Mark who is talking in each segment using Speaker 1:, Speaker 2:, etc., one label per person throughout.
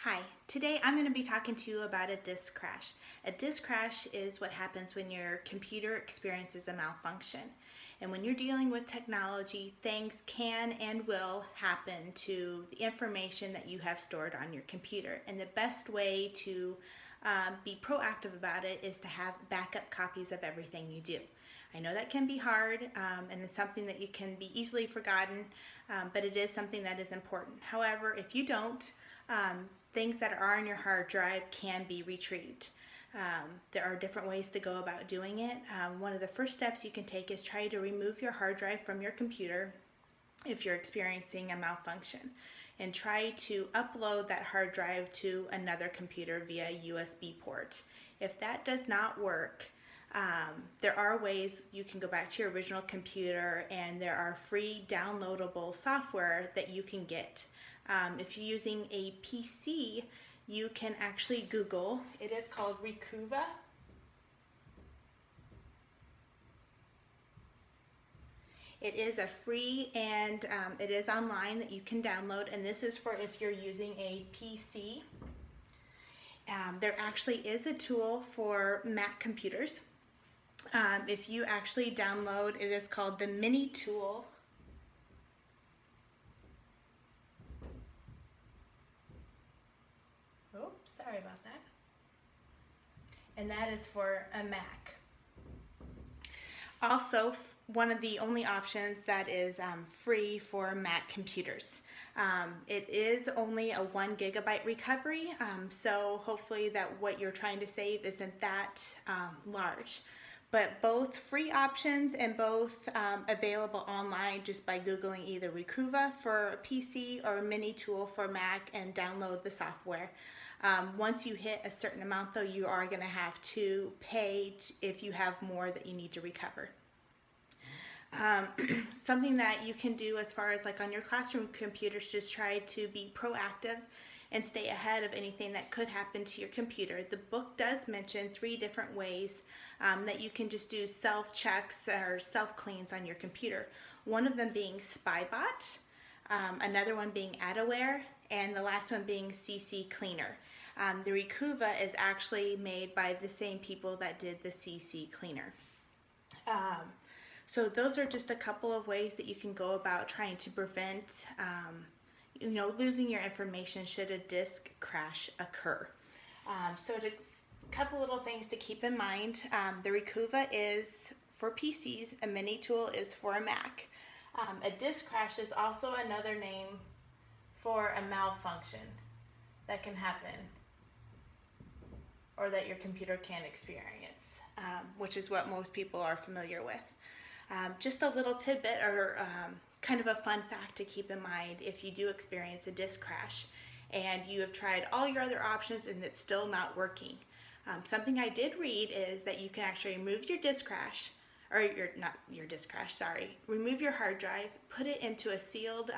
Speaker 1: Hi, today I'm going to be talking to you about a disk crash. A disk crash is what happens when your computer experiences a malfunction. And when you're dealing with technology, things can and will happen to the information that you have stored on your computer. And the best way to be proactive about it is to have backup copies of everything you do. I know that can be hard and it's something that you can be easily forgotten, but it is something that is important. However, if you don't, things that are on your hard drive can be retrieved. There are different ways to go about doing it. One of the first steps you can take is try to remove your hard drive from your computer if you're experiencing a malfunction, and try to upload that hard drive to another computer via USB port. If that does not work, there are ways you can go back to your original computer, and there are free downloadable software that you can get. If you're using a PC, you can actually Google. It is called Recuva. It is a free and it is online that you can download, and this is for if you're using a PC. There actually is a tool for Mac computers. If you actually download, it is called the Mini tool. Oops, sorry about that. And that is for a Mac. Also, one of the only options that is free for Mac computers. It is only a 1 gigabyte recovery, so hopefully that what you're trying to save isn't that large. But both free options and both available online just by Googling either Recuva for PC or Mini tool for Mac and download the software. Once you hit a certain amount though, you are going to have to pay if you have more that you need to recover. Something that you can do as far as like on your classroom computers, just try to be proactive and stay ahead of anything that could happen to your computer. The book does mention 3 different ways that you can just do self-checks or self-cleans on your computer. One of them being Spybot, another one being Adaware, and the last one being CC Cleaner. The Recuva is actually made by the same people that did the CC Cleaner. So those are just a couple of ways that you can go about trying to prevent losing your information should a disk crash occur. So a couple little things to keep in mind. The Recuva is for PCs, a Mini tool is for a Mac. A disk crash is also another name for a malfunction that can happen or that your computer can experience, which is what most people are familiar with. Just a little tidbit or kind of a fun fact to keep in mind if you do experience a disk crash and you have tried all your other options and it's still not working. Something I did read is that you can actually remove your disk crash, or remove your hard drive, put it into a sealed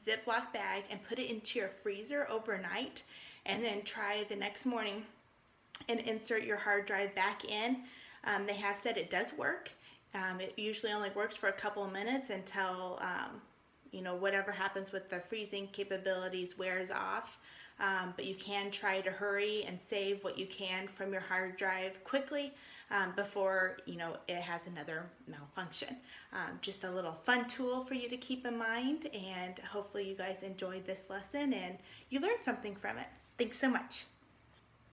Speaker 1: Ziploc bag and put it into your freezer overnight, and then try the next morning and insert your hard drive back in. They have said it does work. It usually only works for a couple of minutes until whatever happens with the freezing capabilities wears off. But you can try to hurry and save what you can from your hard drive quickly before it has another malfunction. Just a little fun tool for you to keep in mind, and hopefully you guys enjoyed this lesson and you learned something from it. Thanks so much.